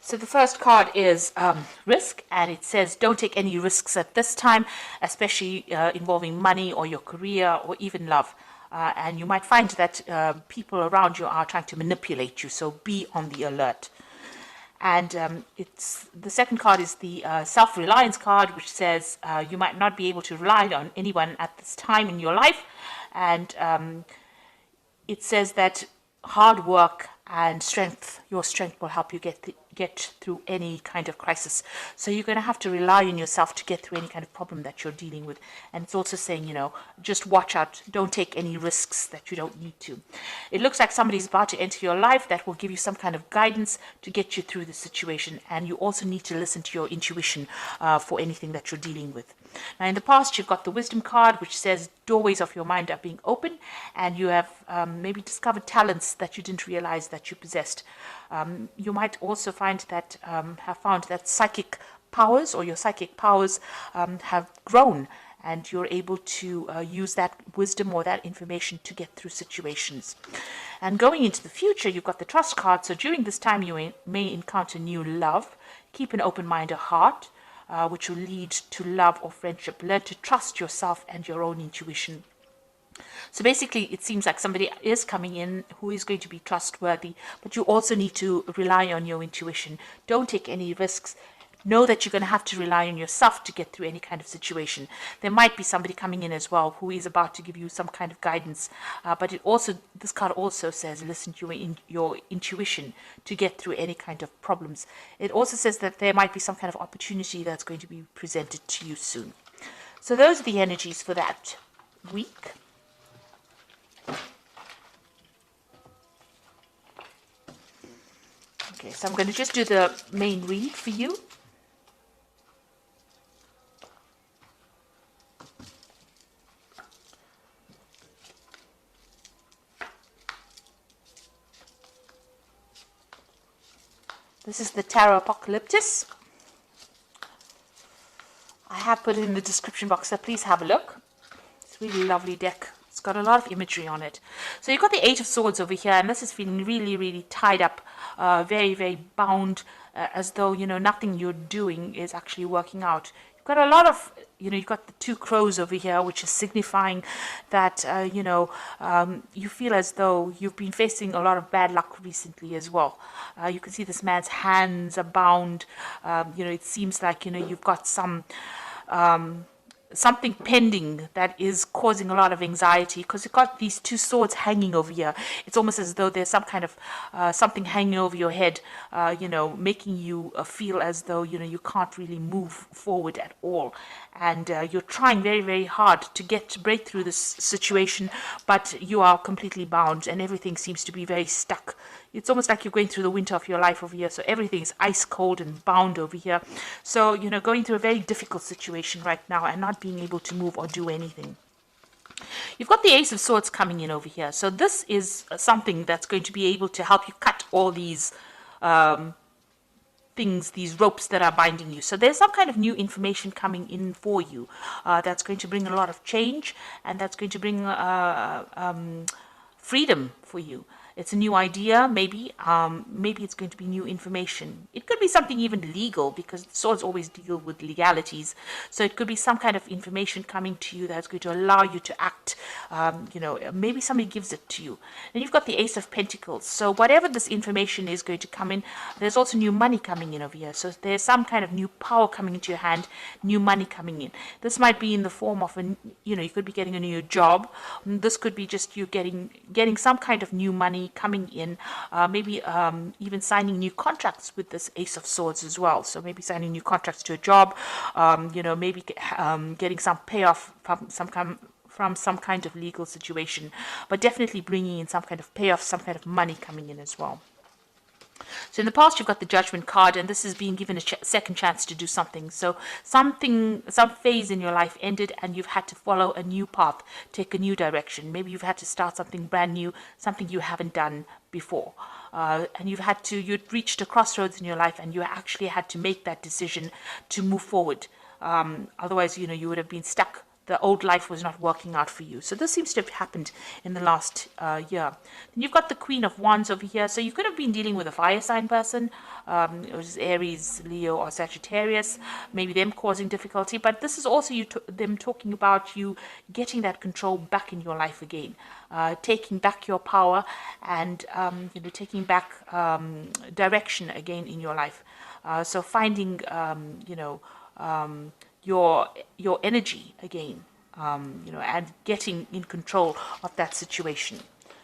So the first card is risk, and it says don't take any risks at this time, especially involving money or your career or even love. And you might find that people around you are trying to manipulate you, so be on the alert. And it's the second card is the self-reliance card, which says you might not be able to rely on anyone at this time in your life, and it says that hard work and your strength will help you get through any kind of crisis. So you're going to have to rely on yourself to get through any kind of problem that you're dealing with. And it's also saying, just watch out, don't take any risks that you don't need to. It looks like somebody's about to enter your life that will give you some kind of guidance to get you through the situation. And you also need to listen to your intuition for anything that you're dealing with. Now, in the past, you've got the wisdom card, which says doorways of your mind are being open, and you have maybe discovered talents that you didn't realize that you possessed. You might also find that have found that psychic powers or your psychic powers have grown, and you're able to use that wisdom or that information to get through situations. And going into the future, you've got the trust card. So during this time, you may encounter new love. Keep an open mind or heart, which will lead to love or friendship. Learn to trust yourself and your own intuition. So basically, it seems like somebody is coming in who is going to be trustworthy, but you also need to rely on your intuition. Don't take any risks. Know that you're going to have to rely on yourself to get through any kind of situation. There might be somebody coming in as well who is about to give you some kind of guidance, but this card also says listen to your intuition to get through any kind of problems. It also says that there might be some kind of opportunity that's going to be presented to you soon. So those are the energies for that week. Okay, so I'm going to just do the main read for you. This is the Tarot Apocalyptus. I have put it in the description box, so please have a look. It's a really lovely deck. It's got a lot of imagery on it. So you've got the Eight of Swords over here, and this is feeling really, really tied up, very, very bound, as though, nothing you're doing is actually working out. You've got a lot of, you've got the Two Crows over here, which is signifying that, you feel as though you've been facing a lot of bad luck recently as well. You can see this man's hands are bound. It seems like, you've got something pending that is causing a lot of anxiety, because you've got these two swords hanging over here. It's almost as though there's some kind of something hanging over your head, making you feel as though, you can't really move forward at all. And you're trying very, very hard to break through this situation, but you are completely bound and everything seems to be very stuck. It's almost like you're going through the winter of your life over here. So everything is ice cold and bound over here. So, going through a very difficult situation right now and not being able to move or do anything. You've got the Ace of Swords coming in over here. So this is something that's going to be able to help you cut all these things, these ropes that are binding you. So there's some kind of new information coming in for you that's going to bring a lot of change, and that's going to bring freedom for you. It's a new idea, maybe it's going to be new information. It could be something even legal, because swords always deal with legalities. So it could be some kind of information coming to you that's going to allow you to act. Maybe somebody gives it to you. Then you've got the Ace of Pentacles. So whatever this information is going to come in, there's also new money coming in over here. So there's some kind of new power coming into your hand, new money coming in. This might be in the form of you could be getting a new job. This could be just you getting some kind of new money coming in, maybe even signing new contracts with this Ace of Swords as well. So maybe signing new contracts to a job, maybe getting some payoff from some kind of legal situation, but definitely bringing in some kind of payoff, some kind of money coming in as well. So in the past, you've got the Judgment card, and this is being given a second chance to do something. So some phase in your life ended, and you've had to follow a new path, take a new direction. Maybe you've had to start something brand new, something you haven't done before. And you'd reached a crossroads in your life, and you actually had to make that decision to move forward. Otherwise, you would have been stuck the old life was not working out for you. So this seems to have happened in the last year. Then you've got the Queen of Wands over here. So you could have been dealing with a fire sign person, which is Aries, Leo, or Sagittarius, maybe them causing difficulty. But this is also them talking about you getting that control back in your life again, taking back your power, and taking back direction again in your life. So finding your energy again, and getting in control of that situation.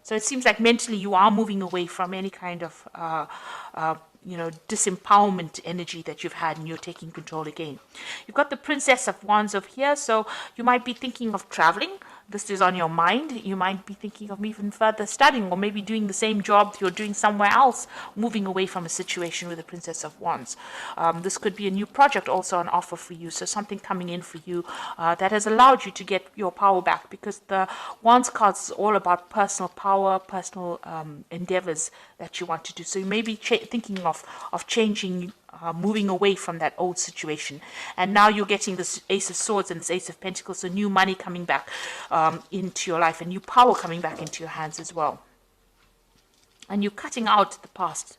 So it seems like mentally you are moving away from any kind of disempowerment energy that you've had, and you're taking control again. You've got the Princess of Wands over here, so you might be thinking of traveling. This is on your mind. You might be thinking of even further studying, or maybe doing the same job you're doing somewhere else, moving away from a situation with the Princess of Wands. This could be a new project also on offer for you, so something coming in for you that has allowed you to get your power back, because the Wands cards is all about personal power, personal endeavors that you want to do. So you may be thinking of changing, moving away from that old situation, and now you're getting this Ace of Swords and this Ace of Pentacles, so new money coming back into your life, and new power coming back into your hands as well, and you're cutting out the past.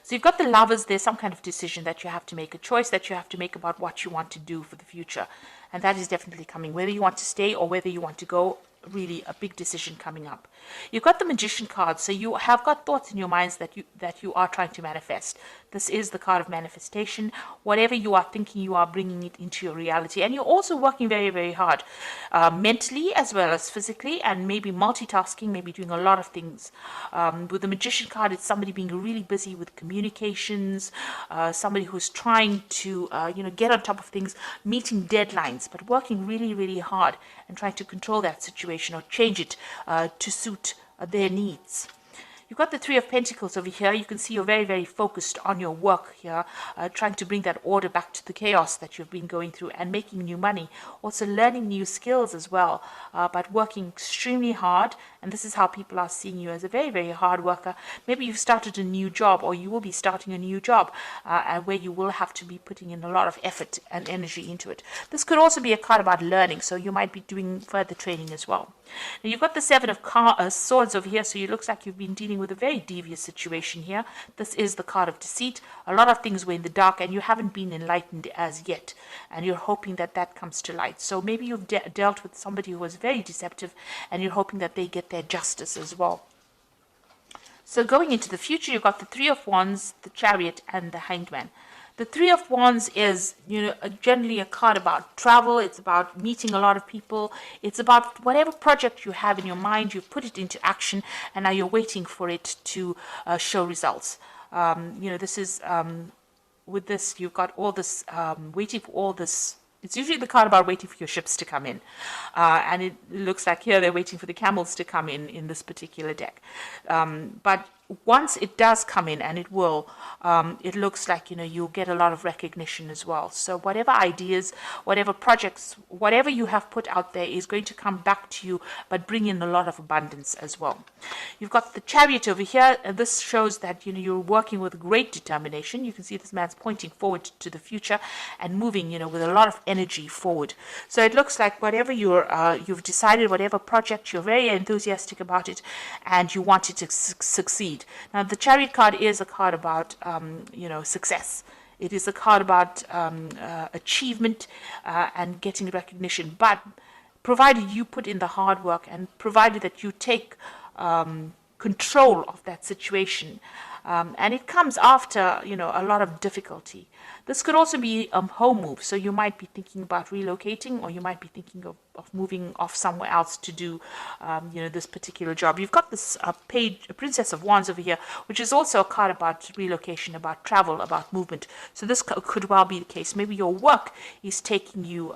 So you've got the Lovers. There's some kind of decision that you have to make, a choice that you have to make about what you want to do for the future, and that is definitely coming, whether you want to stay or whether you want to go. Really a big decision coming up. You've got the Magician card, so you have got thoughts in your minds that you are trying to manifest. This is the card of manifestation. Whatever you are thinking, you are bringing it into your reality, and you're also working very, very hard, mentally as well as physically, and maybe multitasking, maybe doing a lot of things. With the Magician card, it's somebody being really busy with communications, somebody who's trying to get on top of things, meeting deadlines, but working really, really hard and trying to control that situation or change it to suit their needs. You've got the Three of Pentacles over here. You can see you're very, very focused on your work here, trying to bring that order back to the chaos that you've been going through, and making new money. Also learning new skills as well, but working extremely hard. And this is how people are seeing you, as a very, very hard worker. Maybe you've started a new job, or you will be starting a new job, where you will have to be putting in a lot of effort and energy into it. This could also be a card about learning, so you might be doing further training as well. Now you've got the Seven of Swords over here, so it looks like you've been dealing with a very devious situation here. This is the card of deceit. A lot of things were in the dark, and you haven't been enlightened as yet, and you're hoping that that comes to light. So maybe you've dealt with somebody who was very deceptive, and you're hoping that they get their justice as well. So going into the future, you've got the Three of Wands, the Chariot, and the Hanged Man. The Three of Wands is, generally a card about travel. It's about meeting a lot of people. It's about whatever project you have in your mind, you've put it into action, and now you're waiting for it to show results. This is, with this, you've got all this, waiting for all this. It's usually the card about waiting for your ships to come in. And it looks like here they're waiting for the camels to come in this particular deck. But once it does come in, and it will, it looks like, you'll get a lot of recognition as well. So whatever ideas, whatever projects, whatever you have put out there is going to come back to you, but bring in a lot of abundance as well. You've got the Chariot over here, and this shows that, you're working with great determination. You can see this man's pointing forward to the future and moving, with a lot of energy forward. So it looks like whatever you've decided, whatever project, you're very enthusiastic about it, and you want it to succeed. Now, the Chariot card is a card about, success. It is a card about achievement and getting recognition. But provided you put in the hard work, and provided that you take control of that situation, and it comes after, a lot of difficulty. This could also be a home move, so you might be thinking about relocating, or you might be thinking of moving off somewhere else to do, this particular job. You've got this Princess of Wands over here, which is also a card about relocation, about travel, about movement. So this could well be the case. Maybe your work is taking you,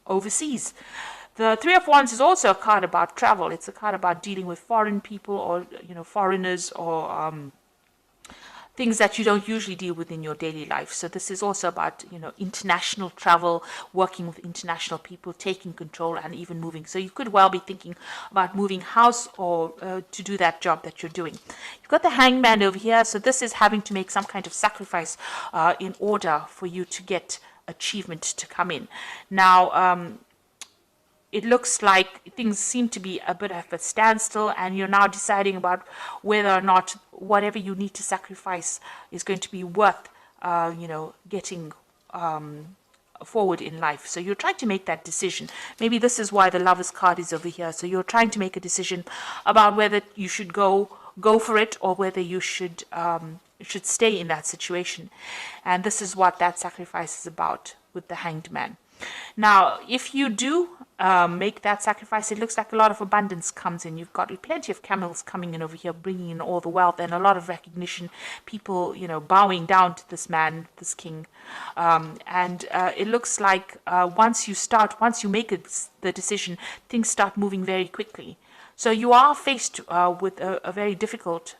overseas. The Three of Wands is also a card about travel. It's a card about dealing with foreign people, or, foreigners, or things that you don't usually deal with in your daily life. So this is also about, international travel, working with international people, taking control, and even moving. So you could well be thinking about moving house, or to do that job that you're doing. You've got the Hangman over here. So this is having to make some kind of sacrifice in order for you to get achievement to come in. Now, it looks like things seem to be a bit of a standstill, and you're now deciding about whether or not whatever you need to sacrifice is going to be worth, getting forward in life. So you're trying to make that decision. Maybe this is why the Lovers card is over here. So you're trying to make a decision about whether you should go for it, or whether you should stay in that situation. And this is what that sacrifice is about with the Hanged Man. Now, if you do make that sacrifice, it looks like a lot of abundance comes in. You've got plenty of camels coming in over here, bringing in all the wealth, and a lot of recognition. People, bowing down to this man, this king. And it looks like once you make the decision, things start moving very quickly. So you are faced with a very difficult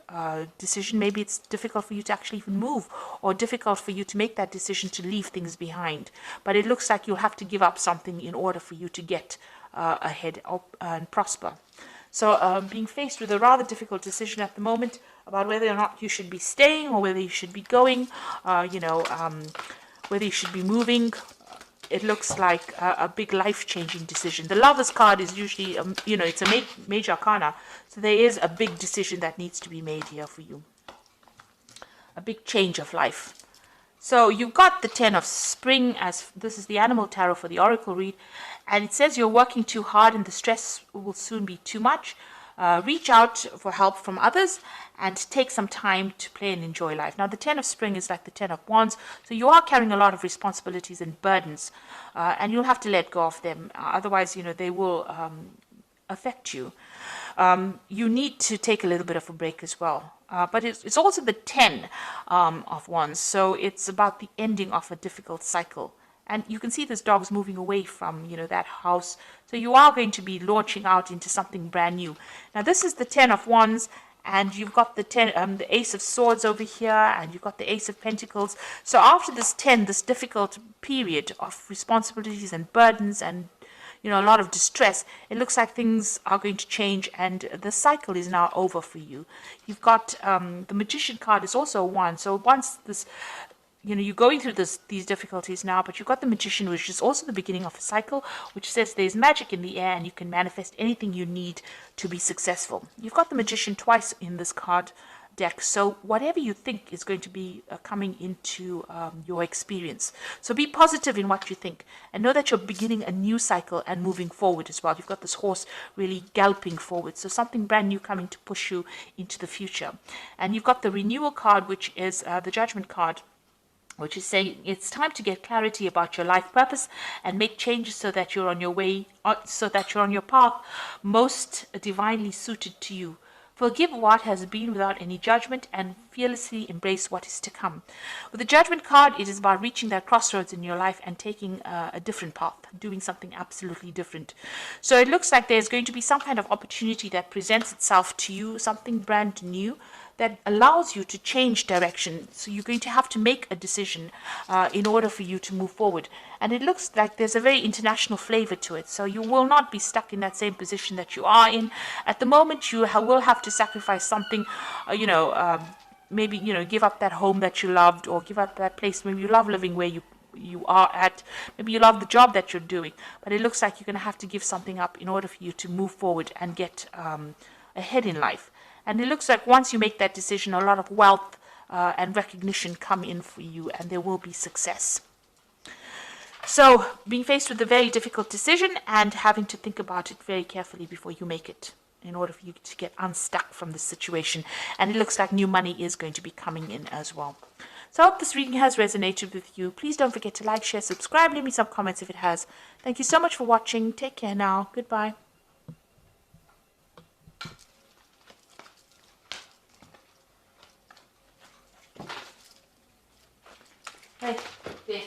decision. Maybe it's difficult for you to actually even move, or difficult for you to make that decision to leave things behind. But it looks like you'll have to give up something in order for you to get ahead and prosper. So being faced with a rather difficult decision at the moment about whether or not you should be staying, or whether you should be going, whether you should be moving. It looks like a big life-changing decision. The Lovers card is usually, it's a major arcana. So there is a big decision that needs to be made here for you. A big change of life. So you've got the 10 of Spring, as this is the Animal Tarot for the Oracle read. And it says you're working too hard and the stress will soon be too much. Reach out for help from others and take some time to play and enjoy life. Now, the 10 of Spring is like the 10 of Wands, so you are carrying a lot of responsibilities and burdens, and you'll have to let go of them. Otherwise, they will affect you. You need to take a little bit of a break as well. But it's also the 10 of Wands, so it's about the ending of a difficult cycle. And you can see this dog's moving away from, that house. So you are going to be launching out into something brand new. Now, this is the 10 of Wands, and you've got the Ace of Swords over here, and you've got the Ace of Pentacles. So after this difficult period of responsibilities and burdens and, a lot of distress, it looks like things are going to change, and the cycle is now over for you. You've got the Magician card is also one. So once this... you're going through these difficulties now, but you've got the Magician, which is also the beginning of a cycle, which says there's magic in the air and you can manifest anything you need to be successful. You've got the Magician twice in this card deck, so whatever you think is going to be coming into your experience. So be positive in what you think, and know that you're beginning a new cycle and moving forward as well. You've got this horse really galloping forward, so something brand new coming to push you into the future. And you've got the Renewal card, which is the Judgment card, which is saying it's time to get clarity about your life purpose and make changes so that you're on your way, so that you're on your path most divinely suited to you. Forgive what has been without any judgment and fearlessly embrace what is to come. With the Judgment card, it is about reaching that crossroads in your life and taking a different path, doing something absolutely different. So it looks like there's going to be some kind of opportunity that presents itself to you, something brand new, that allows you to change direction. So you're going to have to make a decision in order for you to move forward. And it looks like there's a very international flavor to it. So you will not be stuck in that same position that you are in. At the moment, you will have to sacrifice something, maybe, give up that home that you loved, or give up that place. Maybe you love living where you are at. Maybe you love the job that you're doing. But it looks like you're going to have to give something up in order for you to move forward and get ahead in life. And it looks like once you make that decision, a lot of wealth and recognition come in for you, and there will be success. So being faced with a very difficult decision and having to think about it very carefully before you make it, in order for you to get unstuck from this situation. And it looks like new money is going to be coming in as well. So I hope this reading has resonated with you. Please don't forget to like, share, subscribe, leave me some comments if it has. Thank you so much for watching. Take care now. Goodbye. Hey, there.